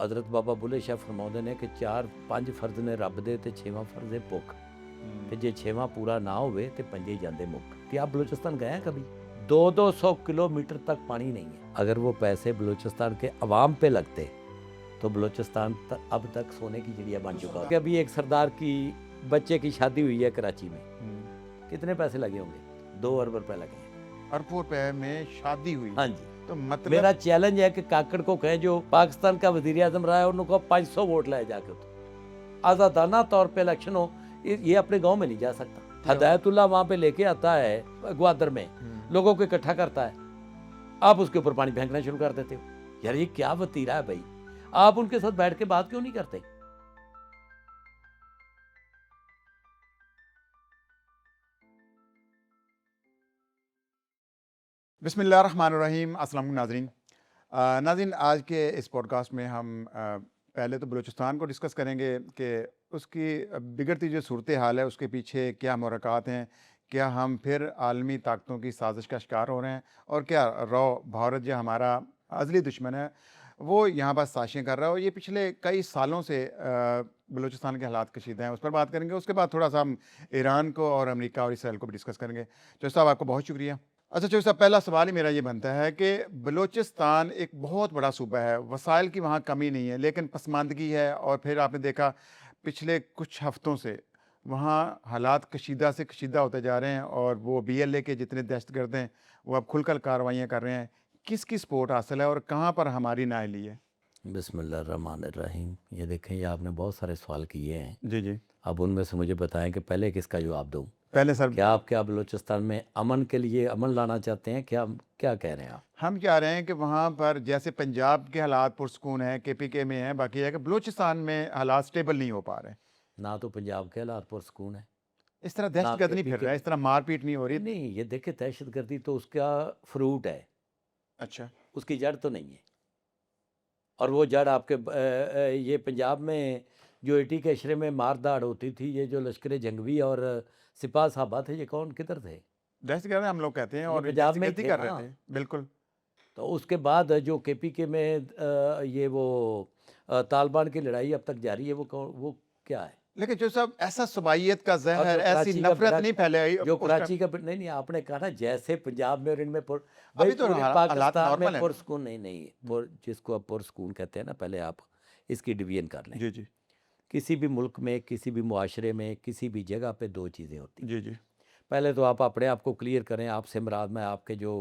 हज़रत बाबा बुल्ले शाह फरमाਉਂਦੇ ਨੇ ਕਿ 4-5 ਫਰਜ਼ ਨੇ ਰੱਬ ਦੇ ਤੇ 6ਵਾਂ ਫਰਜ਼ ਹੈ ਭੁੱਖ ਤੇ ਜੇ 6ਵਾਂ पूरा ना होवे तो पंजे जाते मुक। क्या आप बलूचिस्तान गए हैं कभी? 200 किलोमीटर तक पानी नहीं है। अगर वो पैसे बलूचिस्तान के अवाम पे लगते तो बलूचिस्तान अब तक सोने की चिड़िया बन चुका है। अभी एक सरदार की बच्चे की शादी हुई है कराची में, कितने पैसे लगे होंगे? 2 अरब रुपए लगे हैं। अरबों रुपए में शादी हुई? हाँ जी। तो मतलब मेरा चैलेंज है कि काकड़ को कहें जो पाकिस्तान का वजीर आजम रहा है उनको 500 वोट लाए जाके, आज़ादाना तौर पे इलेक्शन हो, ये अपने गांव में नहीं जा सकता। हदायतुल्लाह वहाँ पे लेके आता है ग्वादर में, लोगों को इकट्ठा करता है, आप उसके ऊपर पानी फेंकना शुरू कर देते हो। यार ये क्या वतीरा है भाई, आप उनके साथ बैठ के बात क्यों नहीं करते? बिस्मिल्लाहिर्रहमानिर्रहीम। अस्सलाम वालेकुम नाज़रीन। नाज़रीन, आज के इस पॉडकास्ट में हम पहले तो बलूचिस्तान को डिस्कस करेंगे कि उसकी बिगड़ती जो सूरत हाल है उसके पीछे क्या मुहर्रिकात हैं, क्या हम फिर आलमी ताकतों की साजिश का शिकार हो रहे हैं, और क्या रॉ भारत जो हमारा अज़ली दुश्मन है वो यहाँ पर साजिशें कर रहा है, और ये पिछले कई सालों से बलूचिस्तान के हालात कशीदा हैं, उस पर बात करेंगे। उसके बाद थोड़ा सा हम ईरान को और अमेरिका और इसराइल को भी डिस्कस करेंगे। तो साहब, आपको बहुत शुक्रिया। अच्छा चौधरी साहब, पहला सवाल ही मेरा ये बनता है कि बलूचिस्तान एक बहुत बड़ा सूबा है, वसाइल की वहाँ कमी नहीं है, लेकिन पसमानदगी है, और फिर आपने देखा पिछले कुछ हफ्तों से वहाँ हालात कशीदा से कशीदा होते जा रहे हैं, और वो BLA के जितने दहशतगर्द हैं वो अब खुलकर कार्रवाइयाँ कर रहे हैं। किसकी सपोर्ट हासिल है और कहाँ पर हमारी नाअहली है? बिस्मिल्लाहिर्रहमानिर्रहीम। ये देखें, ये आपने बहुत सारे सवाल किए हैं। जी जी। अब उनमें से मुझे बताएं कि पहले किसका जवाब दूं। पहले सर, क्या बलूचिस्तान में अमन के लिए अमन लाना चाहते हैं? क्या कह रहे हैं आप? हम क्या रहे हैं कि वहाँ पर जैसे पंजाब के हालात पुरसकून है, KPK में है, बाकी है कि बलूचिस्तान में हालात स्टेबल नहीं हो पा रहे। ना तो पंजाब के हालात पुरसकून है, इस तरह दहशतगर्द नहीं फिर रहा है, इस तरह मारपीट नहीं हो रही। नहीं, ये देखे दहशतगर्दी तो उसका फ्रूट है, अच्छा, उसकी जड़ तो नहीं है। और वो जड़ आपके ये पंजाब में जो 80 के अशरे में मारदाड़ होती थी, ये जो लश्कर जंगवी और सिपाह साहबा थे, ये कौन किधर थे? दहशतगर्द हम लोग कहते हैं, और पंजाब में दहशतगर्दी थे, कर रहे हाँ। थे, बिल्कुल। तो उसके बाद जो KPK में ये वो तालिबान की लड़ाई अब तक जारी है, वो क्या है? लेकिन जो सब ऐसा सुबाइयत का और जहर, जो ऐसी कराची का नफरत नहीं फैले जो उसका। कराची का नहीं, आपने कहा ना जैसे पंजाब में और इनमें अभी भाई तो पूरे हालात पाकिस्तान नॉर्मल में है। पुरसकून नहीं, जिसको आप पुरसकून कहते हैं ना, पहले आप इसकी डिवीजन कर लें। जी जी किसी भी मुल्क में, किसी भी मुआशरे में, किसी भी जगह पे 2 चीज़ें होती हैं। जी जी। पहले तो आप अपने आप को क्लियर करें। आपसे मुराद मैं आपके जो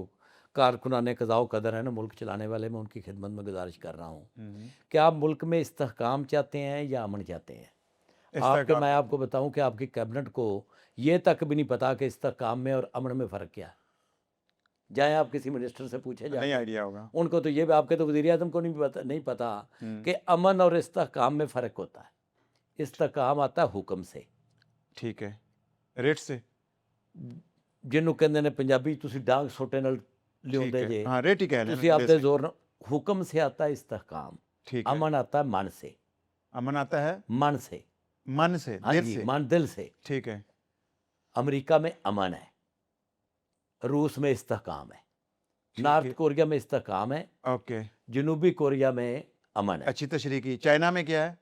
कारकुनाने क़ज़ा कदर है ना मुल्क चलाने वाले, मैं उनकी खिदमत में गुजारिश कर रहा हूँ कि आप मुल्क में इस्तेहकाम चाहते हैं या अमन चाहते हैं? मैं आपको बताऊं कि आपकी कैबिनेट को ये तक भी नहीं पता कि इस्तेहकाम में और अमन में फ़र्क क्या है। जाए आप किसी मिनिस्टर से पूछे नहीं जाए, आइडिया होगा उनको तो ये आपके तो वज़ीर आज़म को नहीं पता कि अमन और इस्तेहकाम में फ़र्क होता है। इस्तेहकाम आता है हुक्म से, ठीक है, रेट से, जिन्हों कहते ने पंजाबी तुसी डांग सोटे नाल लियाउंदे जे, हाँ रेट ही कह लें, तुसी आपदे जोर नाल। हुक्म से आता है इस्तेहकाम, ठीक है। अमन आता है मन से। अमन आता है मन से, मन से, हाँ दिल जी, से, मन दिल से। ठीक है। अमेरिका में अमन है, रूस में इस्तेहकाम है, नॉर्थ कोरिया में इस्तेहकाम है, ओके, जनूबी कोरिया में अमन है। अच्छी तशरीह की। चाइना में क्या है?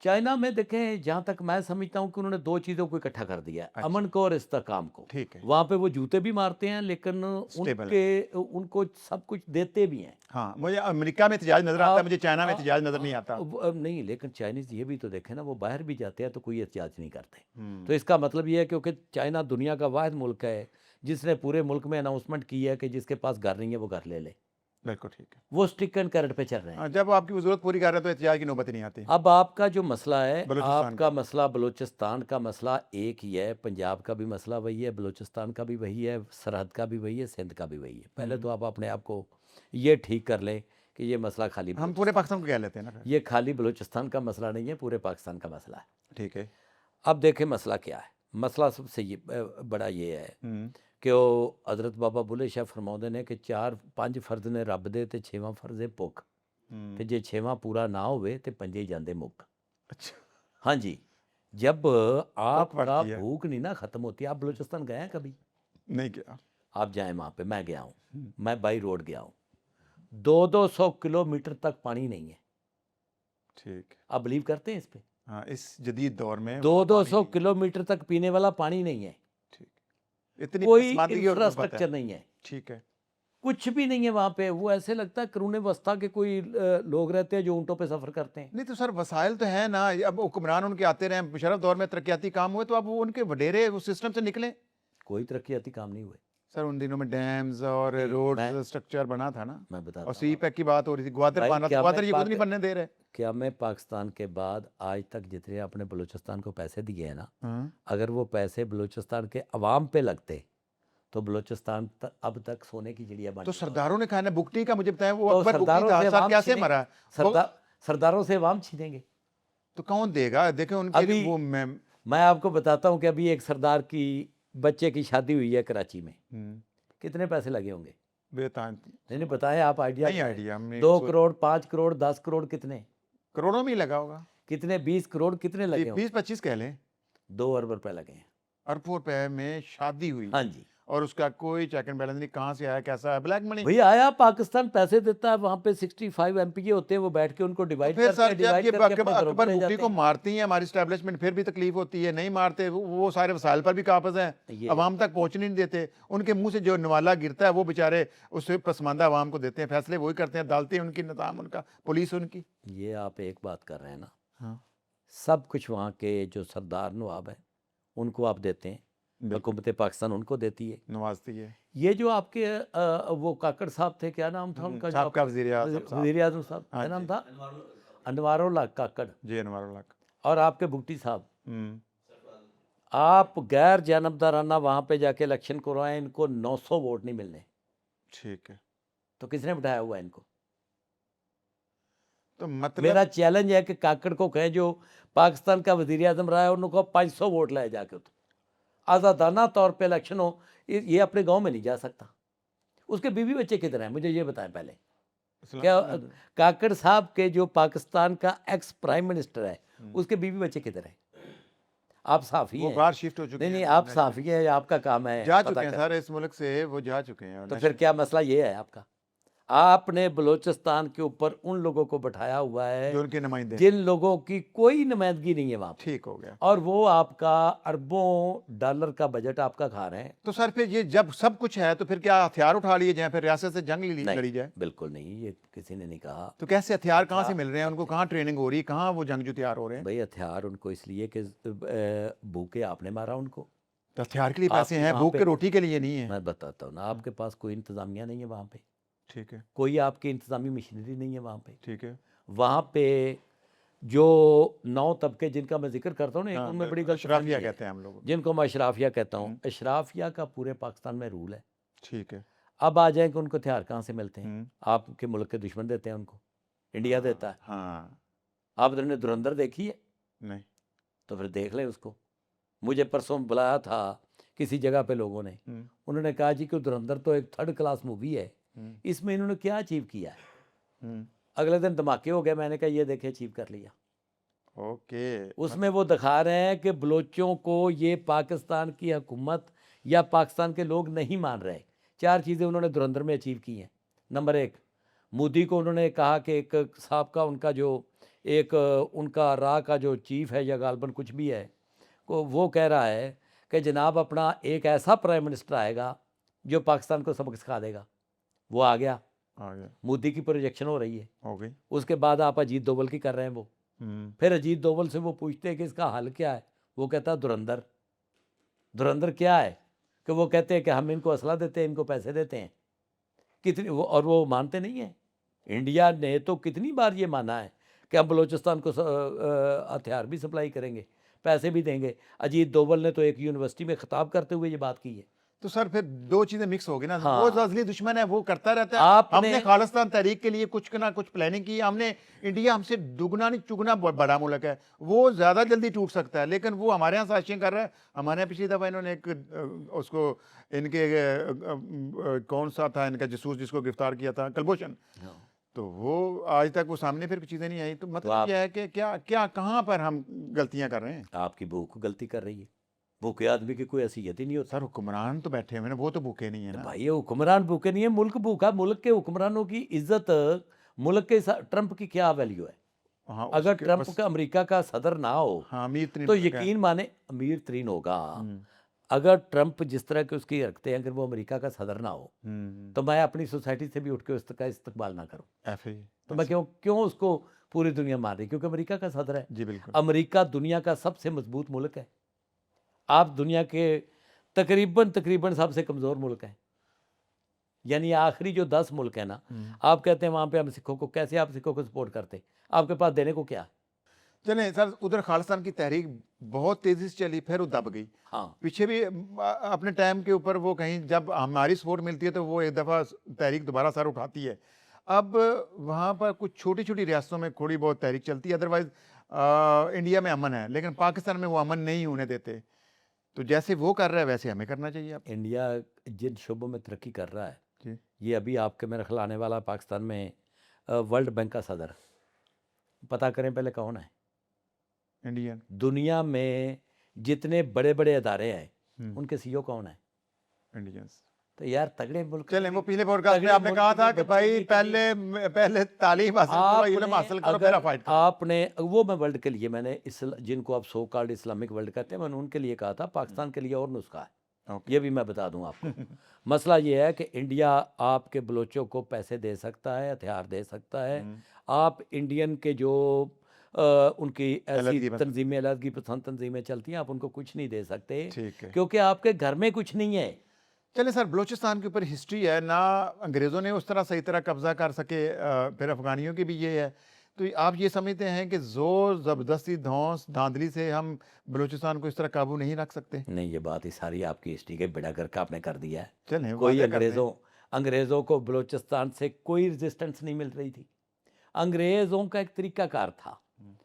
चाइना में देखें, जहाँ तक मैं समझता हूँ कि उन्होंने 2 चीज़ों को इकट्ठा कर दिया है, अच्छा। अमन को और इस्तेहकाम को। ठीक है। वहाँ पे वो जूते भी मारते हैं, लेकिन Stable है। उनको सब कुछ देते भी हैं। हाँ, मुझे अमेरिका में एहतजाज नजर आता है, मुझे चाइना में एहतजाज नजर नहीं आता। नहीं, लेकिन चाइनीज़ ये भी तो देखें ना, वो बाहर भी जाते हैं तो कोई एहतजाज नहीं करते। तो इसका मतलब ये है, क्योंकि चाइना दुनिया का वाहिद मुल्क है जिसने पूरे मुल्क में अनाउंसमेंट की है कि जिसके पास घर नहीं है वो घर ले ले। बिल्कुल ठीक है। वो स्टिक एंड कैरेट पे चल रहे हैं। हाँ, जब आपकी जरूरत पूरी कर रहे हैं तो एहतजाज की नौबत ही नहीं आती। अब आपका जो मसला है, बलूचिस्तान आपका मसला, बलूचिस्तान का मसला एक ही है, पंजाब का भी मसला वही है, बलूचिस्तान का भी वही है, सरहद का भी वही है, सिंध का भी वही है। पहले तो आप अपने आप को ये ठीक कर लें कि ये मसला खाली हम पूरे पाकिस्तान को कह लेते हैं ना, ये खाली बलूचिस्तान का मसला नहीं है, पूरे पाकिस्तान का मसला है। ठीक है। अब देखें मसला क्या है। मसला सबसे ये बड़ा ये है कि वो हज़रत बाबा बुल्ले शाह फरमाਉਂਦੇ ਨੇ कि 4-5 फर्ज ने रब दे ते 6वां फर्ज है भुख ते जे 6वां पूरा ना होवे ते पंजे ही जाते मुक। अच्छा, हाँ जी, जब आपका है। भूख नहीं ना ख़त्म होती। आप बलूचिस्तान गए हैं कभी? नहीं गया। आप जाएं वहाँ पे, मैं गया हूँ, मैं बाई रोड गया हूँ। 200 किलोमीटर तक पानी नहीं है। ठीक। आप बिलीव करते हैं इस पे? हाँ, इस जदीद दौर में 200 किलोमीटर तक पीने वाला पानी नहीं है, ठीक, इतनी कोई पसमानदगी और गुर्बत इंफ्रास्ट्रक्चर है। नहीं है, ठीक है। कुछ भी नहीं है वहाँ पे। वो ऐसे लगता है करूने वस्ता के कोई लोग रहते हैं जो ऊँटों पे सफ़र करते हैं। नहीं तो सर वसाइल तो है ना, अब हुक्मरान उनके आते रहे, मुशर्रफ दौर में तरक्याती काम हुए, तो अब वो उनके वडेरे उस सिस्टम से निकले। कोई तरक्याती काम नहीं हुए। सर उन दिनों में डैम्स और नहीं, रोड मैं स्ट्रक्चर बना था ना, मैं बताता और हूँ सी आपको। पैक की बात हो रही थी, ग्वादर भाई बना था, ग्वादर ये खुद नहीं बनने दे रहे। क्या मैं पाकिस्तान के बाद आज तक जितने आपने बलूचिस्तान को पैसे दिए हैं ना, हाँ। अगर वो पैसे बलूचिस्तान के अवाम पे लगते तो बलूचिस्तान अब तक सोने की चिड़िया बन तो चुका होता। सरदारों ने कहा ना, बुकटी का मुझे बताया, वो तो अकबर बुकटी सरदारों था, से सर अवाम कैसे छीनेंगे, मरा वो, सरदारों से अवाम छीनेंगे। तो कौन देगा? देखें उनके अभी वो मैं आपको बताता हूँ कि अभी एक सरदार की बच्चे की शादी हुई है कराची में, कितने पैसे लगे होंगे? बेतान नहीं बताएं आप, आइडिया नहीं करें। आइडिया हमने 2 करोड़, 5 करोड़, 10 करोड़, कितने करोड़ों में ही लगा होगा, कितने 20 करोड़ कितने लगे होंगे? 20-25 कह लें, 2 अरब रुपए लगे हैं। अरबों रुपए में शादी हुई, हाँ जी। और उसका कोई चेक एंड बैलेंस नहीं, कहाँ से आया, कैसा है, ब्लैक मनी। भैया आया, पाकिस्तान पैसे देता है, वहाँ पे 65 एमपीए होते हैं, वो बैठ के उनको तो डिवाइड फिर करते सर हैं, जब डिवाइड ये करके अपने घरों अकबर पे ले बुकटी जाते को हैं। मारती है हमारी स्टैब्लिशमेंट, फिर भी तकलीफ होती है, नहीं मारते वो सारे वसाइल पर भी काबज हैं, ये अवाम तक पहुंचने नहीं देते, उनके मुंह से जो नवाला गिरता है वो बेचारे उससे पसमानदा अवाम को देते हैं, फैसले वही करते हैं, अदालतें उनकी, निज़ाम उनका, पुलिस उनकी। ये आप एक बात कर रहे हैं ना, हाँ सब कुछ वहाँ के जो सरदार नवाब हैं उनको आप देते हैं, हुकूमत पाकिस्तान उनको देती है, नवाजती है। ये जो आपके वो काकड़ साहब थे, क्या नाम था उनका? साहब का वज़ीर आज़म साहब। वज़ीर आज़म साहब, हाँ क्या नाम जी। था? अनवारुल्लाह काकड़। जी अनवारुल्लाह। और आपके भुट्टी साहब, हम्म, आप गैर जानबदाराना वहाँ पे जाके इलेक्शन करवाएं, इनको 900 वोट नहीं मिलने, ठीक है। तो किसने बिठाया हुआ है इनको? तो मतलब मेरा चैलेंज है कि काकड़ को कहें, जो पाकिस्तान का वज़ीर आज़म रहा है, उनको 500 वोट लाए जाके, तो आज़ादाना तौर पे इलेक्शन हो। ये अपने गांव में नहीं जा सकता। उसके बीवी बच्चे किधर हैं, मुझे ये बताएं पहले। क्या काकड़ साहब के जो पाकिस्तान का एक्स प्राइम मिनिस्टर है, उसके बीवी बच्चे किधर हैं? आप साफ़ी वो हैं? बाहर शिफ्ट हो चुके हैं। नहीं, आप साफ़ी हैं, आपका काम है जा पता चुके हैं कर। सर, इस मुल्क से वो जा चुके हैं। तो फिर क्या मसला ये है आपका? आपने बलूचिस्तान के ऊपर उन लोगों को बैठाया हुआ है जो उनके नुमाइंदे, जिन लोगों की कोई नुमाइंदगी नहीं है वहाँ पे, ठीक हो गया। और वो आपका अरबों डॉलर का बजट आपका खा रहे हैं। तो सर फिर ये जब सब कुछ है तो फिर क्या हथियार उठा लिए जाए, फिर रियासत से जंग लड़ी जाए? बिल्कुल नहीं, ये किसी ने नहीं कहा। तो कैसे हथियार कहाँ से मिल रहे हैं उनको, कहाँ ट्रेनिंग हो रही है, कहाँ वो जंगजू तैयार हो रहे हैं? भाई हथियार उनको इसलिए कि भूखे आपने मारा उनको। तो हथियार के लिए पैसे आप हैं, वहाँ भूख पे- के रोटी के लिए नहीं है। मैं बताता हूँ ना, आपके पास कोई इंतज़ामिया नहीं है वहाँ पे, ठीक है। कोई आपकी इंतज़ामी मशीनरी नहीं है वहाँ पे। ठीक है। वहाँ पे जो 9 तबके जिनका मैं जिक्र करता हूँ ना, एक हाँ, उनमें बड़ी गलत अशराफिया कहते हैं हम लोग। जिनको मैं अशराफिया कहता हूँ, अशराफिया का पूरे पाकिस्तान में रूल है। ठीक है। अब आ जाए कि उनको हथियार कहाँ से मिलते हैं? हम्म, आपके मुल्क के दुश्मन देते हैं उनको, इंडिया देता है। हाँ आपने धुरंधर देखी है? नहीं। तो फिर देख लें उसको। मुझे परसों बुलाया था किसी जगह पे लोगों ने, उन्होंने कहा जी कि धुरंधर तो एक 3rd क्लास मूवी है, इसमें इन्होंने क्या अचीव किया है? अगले दिन धमाके हो गए। मैंने कहा ये देखे, अचीव कर लिया। ओके। उसमें वो दिखा रहे हैं कि बलोचों को ये पाकिस्तान की हुकूमत या पाकिस्तान के लोग नहीं मान रहे। 4 चीज़ें उन्होंने धुरंधर में अचीव की हैं। नंबर 1, मोदी को उन्होंने कहा कि एक साहब का उनका जो एक उनका रा का जो चीफ है या गालबन कुछ भी है, को वो कह रहा है कि जनाब अपना एक ऐसा प्राइम मिनिस्टर आएगा जो पाकिस्तान को सबक सिखा देगा। वो आ गया। मोदी की प्रोजेक्शन हो रही है। हो गई। उसके बाद आप अजीत दोवल की कर रहे हैं वो। फिर अजीत दोवल से वो पूछते हैं कि इसका हल क्या है, वो कहता है धुरंधर। धुरंधर क्या है कि वो कहते हैं कि हम इनको असला देते हैं, इनको पैसे देते हैं। कितनी और वो मानते नहीं हैं। इंडिया ने तो कितनी बार ये माना है कि हम बलूचिस्तान को हथियार भी सप्लाई करेंगे, पैसे भी देंगे। अजीत दोवल ने तो एक यूनिवर्सिटी में खिताब करते हुए ये बात की है। तो सर फिर 2 चीजें मिक्स हो गई ना। हाँ। वो जो असली दुश्मन है वो करता रहता है। हमने खालिस्तान तहरीक के लिए कुछ ना कुछ प्लानिंग की। हमने इंडिया हमसे दुगना नहीं चुगना बड़ा मुल्क है, वो ज़्यादा जल्दी टूट सकता है, लेकिन वो हमारे यहाँ साजिशें कर रहा है। हमारे यहाँ पिछली दफ़ा इन्होंने एक उसको इनके कौन सा था इनका जसूस जिसको गिरफ्तार किया था, कुलभूषण, तो वो आज तक वो सामने फिर चीज़ें नहीं आई। तो मतलब यह है कि क्या कहाँ पर हम गलतियाँ कर रहे हैं? आपकी भूख गलती कर रही है। भूखे आदमी की कोई हैसियत ही नहीं होती। सर हुक्मरान तो बैठे हुए हैं, वो तो भूखे नहीं है ना भाई। ये हुक्मरान भूखे नहीं है, मुल्क भूखा। मुल्क के हुक्मरानों की इज्जत, मुल्क के ट्रंप की क्या वैल्यू है? हाँ अगर उसके ट्रंप बस का अमेरिका का सदर ना हो हाँ अमीर तरीन तो मुल्क है। यकीन माने अमीर तरीन होगा। हम्म, अगर ट्रंप जिस तरह के उसकी रखते हैं, अगर वो अमेरिका का सदर ना हो हम्म, तो मैं अपनी सोसाइटी से भी उठ के उसका इस्तकबाल ना करूं। ऐसे ही तो मैं ऐसे। क्यों क्यों उसको पूरी दुनिया मान रही, क्योंकि अमेरिका का सदर है। जी बिल्कुल। अमेरिका दुनिया का सबसे मजबूत मुल्क है। आप दुनिया के तकरीबन तकरीबन सबसे कमज़ोर मुल्क हैं। यानी आखिरी जो 10 मुल्क हैं ना, आप कहते हैं वहाँ पे हम सिखों को, कैसे आप सिखों को सपोर्ट करते? आपके पास देने को क्या है? चलें सर, उधर खालिस्तान की तहरीक बहुत तेज़ी से चली, फिर वो दब गई। हाँ, पीछे भी अपने टाइम के ऊपर वो कहीं जब हमारी सपोर्ट मिलती है तो वो एक दफ़ा तहरीक दोबारा सर उठाती है। अब वहाँ पर कुछ छोटी-छोटी रियासतों में थोड़ी बहुत तहरीक चलती है, अदरवाइज़ इंडिया में अमन है, लेकिन पाकिस्तान में वो अमन नहीं होने देते। तो जैसे वो कर रहा है वैसे हमें करना चाहिए अब। इंडिया जिन शोबों में तरक्की कर रहा है, जी, ये अभी आपके मेरे ख्याल आने वाला पाकिस्तान में वर्ल्ड बैंक का सदर, पता करें पहले कौन है? इंडियन। दुनिया में जितने बड़े-बड़े अदारे हैं, हुँ, उनके सीईओ कौन है? इंडियंस। तो यार तगड़े मुल्क चलें, के वो पिछले पॉडकास्ट में तगड़े आपने मुल्क कहा था के कि बच्चे भाई भी कभी पहले तालीम हासिल करो, इल्म आपने हासिल करो, फिर अगर आप फाइट करो। आपने वो मैं वर्ल्ड के लिए मैंने जिनको आप सो कॉल्ड इस्लामिक वर्ल्ड कहते हैं, मैंने उनके लिए कहा था। पाकिस्तान के लिए और नुस्खा है, ओके। ये भी मैं बता दूं आपको। मसला ये है कि इंडिया आपके बलोचों को पैसे दे सकता है, हथियार दे सकता है। हुँ, आप इंडियन के जो उनकी ऐसी अलग बस तंजीमें, अलग पसंद तंजीमें चलती हैं, आप उनको कुछ नहीं दे सकते, ठीक है। क्योंकि आपके घर में कुछ नहीं है। चलिए सर, बलूचिस्तान के ऊपर हिस्ट्री है ना, अंग्रेज़ों ने उस तरह सही तरह कब्ज़ा कर सके, फिर अफ़गानियों की भी ये है। तो आप ये समझते हैं कि ज़ोर ज़बरदस्ती धौंस धांधली से हम बलूचिस्तान को इस तरह काबू नहीं रख सकते? नहीं, ये बात ही सारी आपकी हिस्ट्री के बेड़ा गर्क आपने कर दिया है। चलें कोई वाज़ेह कर दें। अंग्रेज़ों को बलूचिस्तान से कोई रेजिस्टेंस नहीं मिल रही थी। अंग्रेज़ों का एक तरीक़ाकार था, हुँ,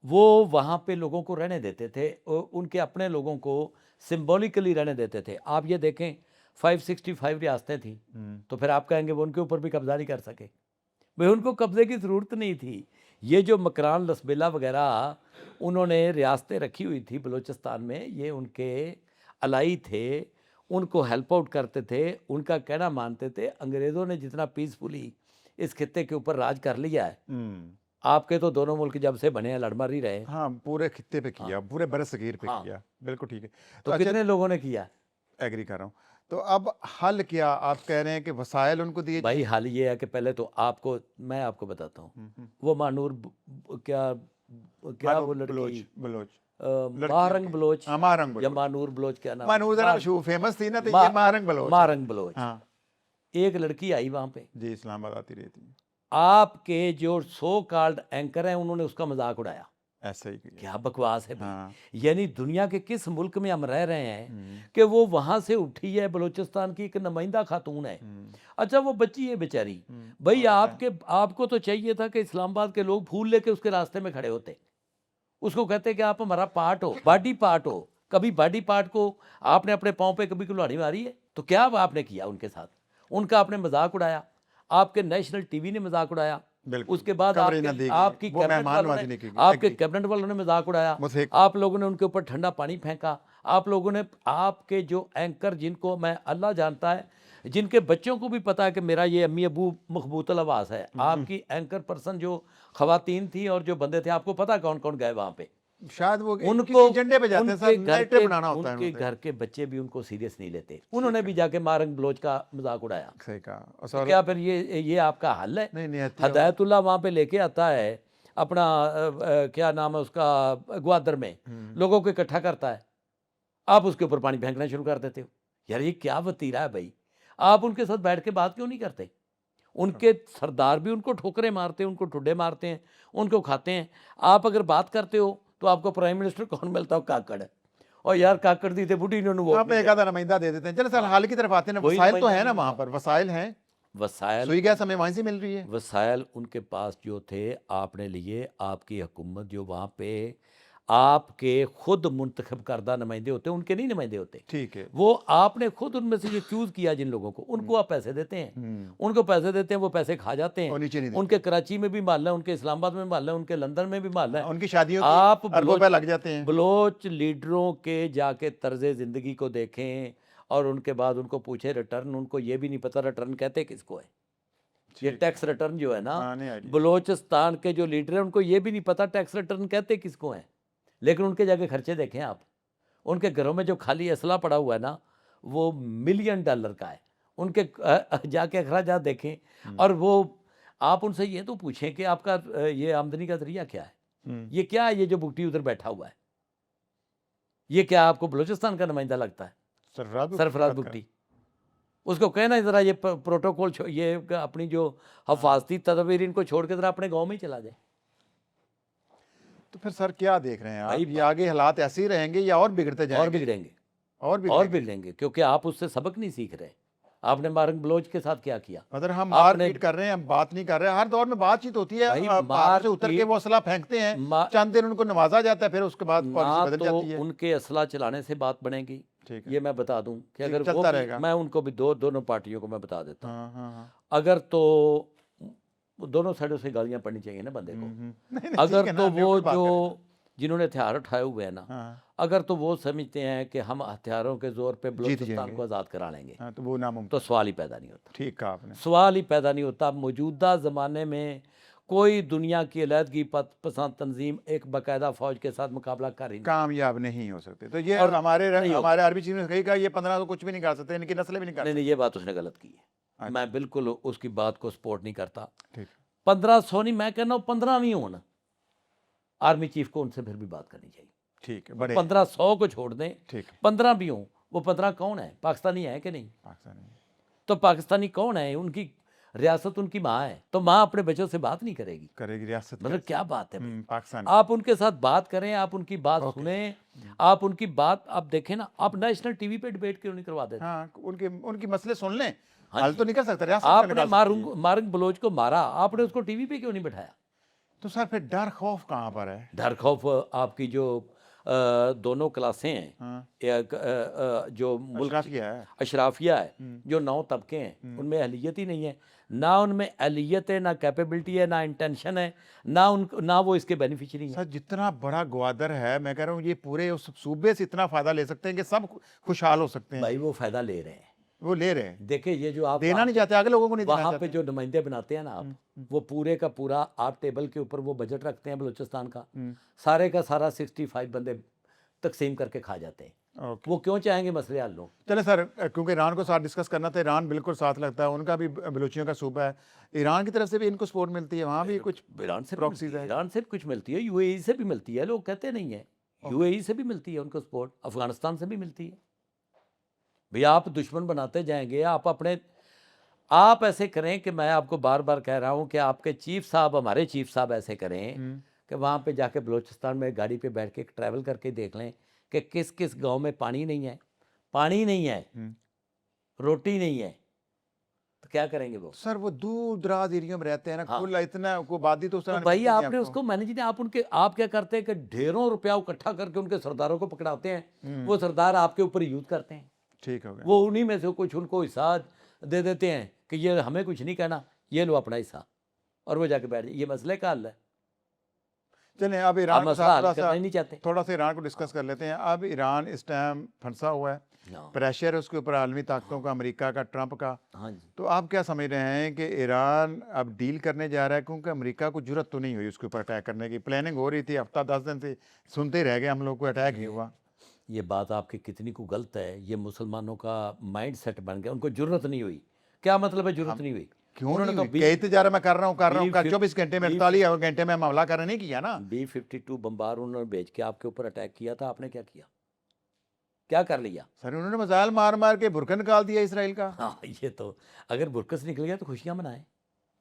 वो वहाँ पे लोगों को रहने देते थे, उनके अपने लोगों को सिंबॉलिकली रहने देते थे। आप ये देखें 565 रियासतें थीं, हुँ, तो फिर आप कहेंगे वो उनके ऊपर भी कब्ज़ा नहीं कर सके। भई उनको कब्ज़े की ज़रूरत नहीं थी। ये जो मकरान, लसबेला वग़ैरह उन्होंने रियासतें रखी हुई थी बलूचिस्तान में, ये उनके अलाई थे, उनको हेल्प आउट करते थे, उनका कहना मानते थे। अंग्रेज़ों ने जितना पीसफुली इस खित्ते के ऊपर राज कर लिया है, हुँ। आपके तो दोनों मुल्क जब से बने हैं लड़-मर ही रहे हैं। हाँ, पूरे खित्ते पे हाँ, किया, पूरे बरसगीर पे हाँ, किया। बिल्कुल ठीक है। तो तो अच्छा, कितने लोगों ने किया? एग्री कर रहा हूँ। तो अब हल क्या? आप कह रहे हैं कि वसाइल उनको दिए भाई जाएँ? हाल ये है कि पहले तो आपको मैं आपको बताता हूँ, हुँ, हुँ। वो मानूर क्या क्या मानो वो लड़की बलोच लड़कियों महारंग की। बलोच हाँ, महारंग या बलोच। मानूर बलोच, क्या नाम है? मानूर ज़रा मशहूर फेमस थी ना, तो मा ये महारंग बलोच है। महारंग बलोच। हाँ, एक लड़की आई वहाँ पे, जी इस्लामाबाद आती रहती है। आपके जो सो कॉल्ड एंकर हैं उन्होंने उसका मज़ाक उड़ाया। ऐसा ही किया। क्या बकवास है भाई! हाँ। यानी दुनिया के किस मुल्क में हम रह रहे हैं हुँ, कि वो वहाँ से उठी है, बलूचिस्तान की एक नुमाइंदा खातून है। हुँ, अच्छा वो बच्ची है बेचारी, हुँ। भई औरत है। आपको तो चाहिए था कि इस्लामाबाद के लोग फूल लेके उसके रास्ते में खड़े होते। उसको कहते कि आप हमारा पार्ट हो, बॉडी पार्ट हो। कभी बॉडी पार्ट को आपने अपने पाँव पे कभी कुल्हाड़ी मारी है? तो क्या आपने किया उनके साथ? उनका आपने मज़ाक उड़ाया, आपके नेशनल टीवी ने मज़ाक उड़ाया, बिल्कुल, उसके बाद कवरेज ना दी गई। आपकी वो कैबिनेट मेहमान वालों नवाज़ी ने नहीं की गई। आपके एग्री। कैबिनेट वालों ने मज़ाक उड़ाया, मुझे आप लोगों ने उनके ऊपर ठंडा पानी फेंका, आप लोगों ने आपके जो एंकर जिनको मैं अल्लाह जानता है, जिनके बच्चों को भी पता है कि मेरा ये अम्मी-अबू मखबूतुल आवाज़ है, आपकी एंकर पर्सन जो ख़वातीन थी और जो बंदे थे, आपको पता कौन-कौन गए वहाँ पे? शायद वो उनको किसी एजेंडे पे जाते हैं सर, नैरेटिव बनाना होता है उनके उनसे। घर के बच्चे भी उनको सीरियस नहीं लेते। उन्होंने भी जाके मारंग बलोच का मज़ाक उड़ाया। सही कहा। और तो सर क्या फिर ये आपका हल है? नहीं, नियति और हिदायतुल्लाह वहाँ पे लेके आता है अपना क्या नाम है उसका, ग्वादर में, हुँ, लोगों को इकट्ठा करता है। आप उसके ऊपर पानी फेंकना शुरू कर देते हो। यार ये क्या वतीरा है भई? आप उनके साथ बैठ के बात क्यों नहीं करते? उनके सरदार भी उनको ठोकरें मारते हैं, उनको ठुड्डे मारते हैं, उनको खाते हैं। आप अगर बात करते हो तो आपको प्राइम मिनिस्टर कौन मिलता हो? काकड़। और यार काकड़ दी थे बुढ़ी इन्होंने वोट आप नहीं एक दिया। आधा नुमाइंदा दे देते हैं। चलो सर, हाँ, हाल की तरफ आते हैं ना, कोई वसाइल तो नुमाइंदा है ना नहीं वहाँ मिलता। पर, वसाइल हैं। वसाइल सुई गैस हमें वहीं से मिल रही है। वसाइल उनके पास जो थे आपने लिए, आपकी हुकूमत जो वहाँ पे आपके खुद मुंतखब करदा नुमाइंदे होते हैं, उनके नहीं नुमाइंदे होते। ठीक है। वो आपने खुद उनमें से जो चूज़ किया जिन लोगों को, उनको आप पैसे देते हैं। हुँ, उनको पैसे देते हैं, वो पैसे खा जाते हैं। और नीचे नहीं उनके देते। कराची में भी मोहल्ला है, उनके इस्लामाबाद में मोहल्ला है, उनके लंदन में भी मोहल्ला है। उनकी शादियों की आप अरबों रुपए लग जाते हैं। बलोच लीडरों के जाके तर्ज़ ज़िंदगी को देखें और उनके बाद उनको पूछे रिटर्न, उनको ये भी नहीं पता रिटर्न कहते किसको है। ये टैक्स रिटर्न जो है ना, हाँ, नहीं idea। बलोचिस्तान के जो लीडर हैं उनको ये भी नहीं पता टैक्स रिटर्न कहते किसको हैं, लेकिन उनके जाके खर्चे देखें आप, उनके घरों में जो खाली असला पड़ा हुआ है ना वो $1 मिलियन का है, उनके जाके अखराजात देखें। और वो आप उनसे ये तो पूछें कि आपका ये आमदनी का जरिया क्या है, ये क्या है, ये जो बुकटी उधर बैठा हुआ है, ये क्या आपको बलूचिस्तान का नुमाइंदा लगता है? सरफराज बुकटी। उसको कहना ज़रा ये प्रोटोकॉल ये अपनी जो हफाजती तदबीर इनको छोड़ के ज़रा अपने गांव में ही चला जाए। तो फिर सर क्या देख रहे हैं आप, भाई ये आगे हालात ऐसे ही रहेंगे या और बिगड़ते जाएंगे? और बिगड़ेंगे, और बिगड़ेंगे, क्योंकि आप उससे सबक नहीं सीख रहे। आपने मार्क बलोच के साथ क्या किया? मतलब हम आपने- मारपीट कर रहे हैं, हम बात नहीं कर रहे हैं। हर दौर में बातचीत होती है, भाई पहाड़ से उतर के वो असला फेंकते हैं, चंद दिन उनको नवाजा जाता है, फिर उसके बाद पॉलिसी ना बदल तो जाती है। उनके असला चलाने से बात बनेगी, ठीक है, ये मैं बता दूं कि अगर चलता वो रहेगा। मैं उनको भी दोनों पार्टियों को मैं बता देता हूँ, हाँ हाँ हाँ। अगर तो दोनों साइडों से गालियां पड़नी चाहिए ना बंदे को। नहीं, नहीं, ठीक अगर है ना, तो हम वो न्यूट्रल बात जो जिन्होंने हथियार उठाए हुए हैं ना, हाँ, अगर तो वो समझते हैं कि हम हथियारों के जोर पे बलूचिस्तान जाएंगे। को आज़ाद करा लेंगे, हाँ, तो वो नामुमकिन। तो सवाल ही पैदा नहीं होता, ठीक कहा आपने। सवाल ही पैदा नहीं होता। मौजूदा ज़माने में कोई दुनिया की अलहदगी पसंद तंजीम एक बाकायदा फ़ौज के साथ मुकाबला कर ही नहीं। कामयाब नहीं हो सकते। तो ये और हमारे नहीं होगा। हमारे अरबी चीफ ने कही का ये 15 तो कुछ भी नहीं कर सकते, इनकी नस्लें भी नहीं कर नहीं सकती। नहीं, ये बात उसने गलत की है, अच्छा। मैं बिल्कुल उसकी बात को सपोर्ट नहीं करता। ठीक 1500 नहीं, मैं कहना 15 नहीं हो ना, आर्मी चीफ को उनसे फिर भी बात करनी चाहिए। ठीक है, बड़े 1500 को छोड़ दें, ठीक है, 15 भी हों, वो 15 कौन है? पाकिस्तानी है कि नहीं? पाकिस्तानी तो पाकिस्तानी कौन है? उनकी रियासत उनकी माँ है, तो माँ अपने बच्चों से बात नहीं करेगी? करेगी रियासत मतलब क्या बात है भाई? पाकिस्तान। आप उनके साथ बात करें, आप उनकी बात सुने, आप उनकी बात आप देखें ना, आप नेशनल टीवी पे डिबेट क्यों नहीं करवा देते? हाँ, उनकी मसले सुन लें। हाँ हल जी। तो नहीं कर सकता, रियासत का आपने निकाल सकती है। मार्क बलोच को मारा, आपने उसको टीवी पे क्यों नहीं बिठाया? तो सर फिर डर खौफ कहाँ पर है? डर खौफ आपकी जो दोनों क्लासें हैं, हाँ, जो मुल्क अशराफिया है। अशराफिया है, जो 9 तबके हैं, उनमें अहलियत ही नहीं है, ना उनमें अहलियत है, ना कैपेबिलिटी है, ना इंटेंशन है, ना वो इसके बेनिफिशियरी हैं। सर जितना बड़ा ग्वादर है, मैं कह रहा हूँ ये पूरे उस सूबे से इतना फायदा ले सकते हैं कि सब खुशहाल हो सकते हैं। भाई वो फायदा ले रहे हैं, वो ले रहे हैं, देखिए ये जो आप देना नहीं चाहते, आगे लोगों को नहीं देना वहाँ पे चाहते। जो नुमाइंदे बनाते हैं ना आप, वो पूरे का पूरा आप टेबल के ऊपर वो बजट रखते हैं बलूचिस्तान का, सारे का सारा 65 बंदे तकसीम करके खा जाते हैं। ओके, वो क्यों चाहेंगे मसले हल हो? चले सर, क्योंकि ईरान को साथ डिस्कस करना था, ईरान बिल्कुल साथ लगता है, उनका भी बलूचियों का सूबा है, ईरान की तरफ से भी इनको सपोर्ट मिलती है, वहाँ भी कुछ ईरान से प्रॉक्सीज है। ईरान से भी कुछ मिलती है, यूएई से भी मिलती है, लोग कहते नहीं है, यूएई से भी मिलती है उनको सपोर्ट, अफगानिस्तान से भी मिलती है। भैया आप दुश्मन बनाते जाएंगे, आप ऐसे करें कि मैं आपको बार बार कह रहा हूँ कि आपके चीफ साहब, हमारे चीफ साहब ऐसे करें कि वहाँ पे जाके बलूचिस्तान में गाड़ी पे बैठ के ट्रैवल करके देख लें कि किस किस गांव में पानी नहीं है, रोटी नहीं है, तो क्या करेंगे वो? सर वो दूर दराज एरिया में रहते हैं ना, हाँ। खुला इतना को आबादी तो उस तरह तो नहीं भाई मिलती है आपने आपको। उसको मैनेज नहीं, आप क्या करते हैं कि ढेरों रुपया इकट्ठा करके उनके सरदारों को पकड़ाते हैं, वो सरदार आपके ऊपर यूज करते हैं, ठीक हो गया। वो उन्हीं में से कुछ उनको हिस्सा दे देते हैं कि ये हमें कुछ नहीं कहना, ये लो अपना हिस्सा, और वो जाके बैठ जाए। ये मसले का हल है, चलें अब आप ईरान के मसला साथ हल थोड़ा करना सा ही नहीं चाहते। थोड़ा सा ईरान को डिस्कस कर लेते हैं। अब ईरान इस टाइम फंसा हुआ है, हाँ प्रेशर है उसके ऊपर आलमी ताकतों का, अमेरिका का, ट्रंप का। हाँ जी, तो आप क्या समझ रहे हैं कि ईरान अब डील करने जा रहा है? क्योंकि अमेरिका को जरूरत तो नहीं हुई उसके ऊपर अटैक करने की, प्लानिंग हो रही थी, हफ्ता 10 दिन से सुनते ही रह गए हम लोग, को अटैक ही हुआ। ये बात आपकी कितनी को गलत है, ये मुसलमानों का माइंड सेट बन गया, उनको जरूरत नहीं हुई। क्या मतलब है जरूरत नहीं हुई? क्यों उन्होंने नहीं तो हुई? कही तो जा रहा मैं कर रहा हूँ B- 24 घंटे में, 48 घंटे में हमला करने नहीं किया ना। B-52 बम्बार उन्होंने भेज के आपके ऊपर अटैक किया था, आपने क्या किया? क्या कर लिया? सर उन्होंने मिसाइल मार मार के बुरका निकाल दिया इसराइल का। हाँ, ये तो अगर बुरकस निकल गया तो खुशियां मनाएं।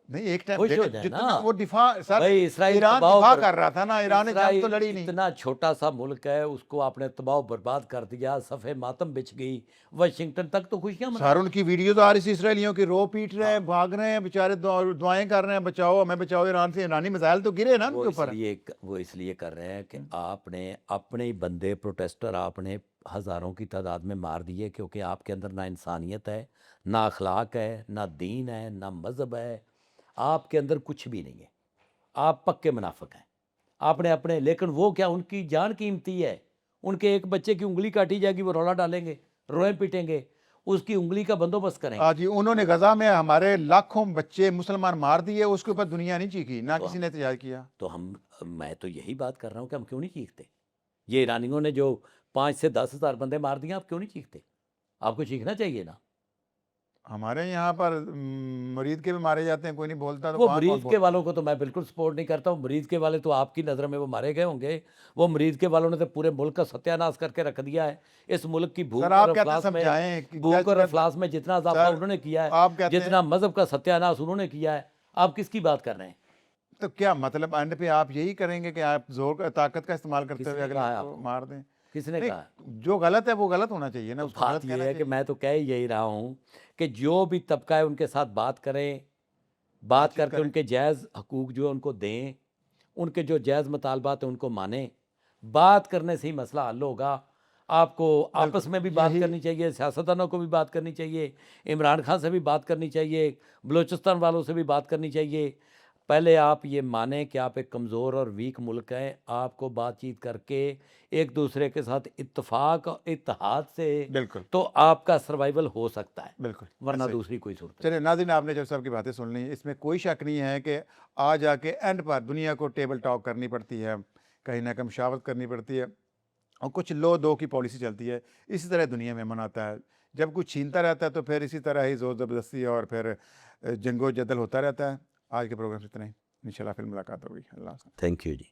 नहीं, एक टाइम खुश हो देखो जाए जितना ना। वो दिफा, सर भाई इसराइल ईरान तबाह दिफा बर- कर रहा था ना, ईरान ने जंग तो इसराइल लड़ी नहीं। इतना छोटा सा मुल्क है, उसको आपने तबाह बर्बाद कर दिया, सफ़े मातम बिछ गई, वाशिंगटन तक तो खुशियां मना। सर उनकी वीडियो तो आ रही थी इसराइलियों की, रो पीट रहे हैं, भाग रहे हैं बेचारे, दुआएं कर रहे हैं, बचाओ हमें बचाओ ईरान से। ईरानी मिसाइल तो गिरे ना उनके ऊपर। वो इसलिए कर रहे हैं कि आपने अपने ही बंदे प्रोटेस्टर आपने हज़ारों की तादाद में मार दिए, क्योंकि आपके अंदर ना इंसानियत है, ना अखलाक है, ना दीन है, ना मज़हब है, आपके अंदर कुछ भी नहीं है, आप पक्के मुनाफिक हैं। आपने अपने, लेकिन वो क्या, उनकी जान कीमती है, उनके एक बच्चे की उंगली काटी जाएगी वो रौला डालेंगे, रोए पीटेंगे, उसकी उंगली का बंदोबस्त करें। जी, उन्होंने गजा में हमारे लाखों बच्चे मुसलमान मार दिए, उसके ऊपर दुनिया नहीं चीखी, ना तो किसी ने एहतजाज किया। तो मैं तो यही बात कर रहा हूँ कि हम क्यों नहीं चीखते। ये ईरानियों ने जो 5 से 10,000 बंदे मार दिए, आप क्यों नहीं चीखते? आपको चीखना चाहिए ना। हमारे यहाँ पर मुरीद के भी मारे जाते हैं, कोई नहीं बोलता, तो वो वहाँ कौन मरीज के बोलता? वालों को तो मैं बिल्कुल सपोर्ट नहीं करता हूँ। मरीज के वाले तो आपकी नज़र में वो मारे गए होंगे। वो मरीज के वालों ने तो पूरे मुल्क का सत्यानाश करके रख दिया है। इस मुल्क की सर, भूख और आप कहते हैं अफलास में समझाएं कि भूख और क्या अफलास में जितना इजाफा सर, उन्होंने किया है, आप कहते हैं, जितना मज़हब का सत्यानाश उन्होंने किया है, आप किसकी बात कर रहे हैं? तो क्या मतलब एंड पे आप यही करेंगे कि आप ताकत का इस्तेमाल करते हुए किसने अगले कहा है को आपको? मार दें? किसने नहीं, कहा? जो गलत है वो गलत होना चाहिए ना, तो उसको गलत बात ये कहना है कि चाहिए। मैं तो कह यही रहा हूँ कि जो भी तबका है उनके साथ बात करें, बात बातचीत करके करें। उनके जायज़ हकूक़ जो है उनको दें, उनके जो जायज़ मुतालबात हैं उनको मानें। बात करने से ही मसला हल होगा। आपको आपस बिल्कुल, में भी बात यही करनी चाहिए, सियासतदानों को भी बात करनी चाहिए, इमरान खान से भी बात करनी चाहिए, बलूचिस्तान वालों से भी बात करनी चाहिए। पहले आप ये मानें कि आप एक कमज़ोर और वीक मुल्क हैं। आपको बातचीत करके एक दूसरे के साथ इत्तेफाक और इत्तेहाद से बिल्कुल, तो आपका सर्वाइवल हो सकता है, बिल्कुल, वरना ऐसे ही। दूसरी कोई सूरत नहीं। चलिए नाज़रीन, आपने जब साहब की बातें सुन ली, इसमें कोई शक नहीं है कि आ जाके एंड पर दुनिया को टेबल टॉक करनी पड़ती है, कहीं न कहीं मुशावरत करनी पड़ती है, और कुछ लो दो की पॉलिसी चलती है। इसी तरह दुनिया में अमन आता है। जब कुछ छीनता रहता है तो फिर इसी तरह ही ज़ोर ज़बरदस्ती और फिर जंगो जदल होता रहता है। आज के प्रोग्राम से इतना ही। इंशाल्लाह फिर मुलाकात होगी। अल्लाह हाफ़िज़। Thank you ji.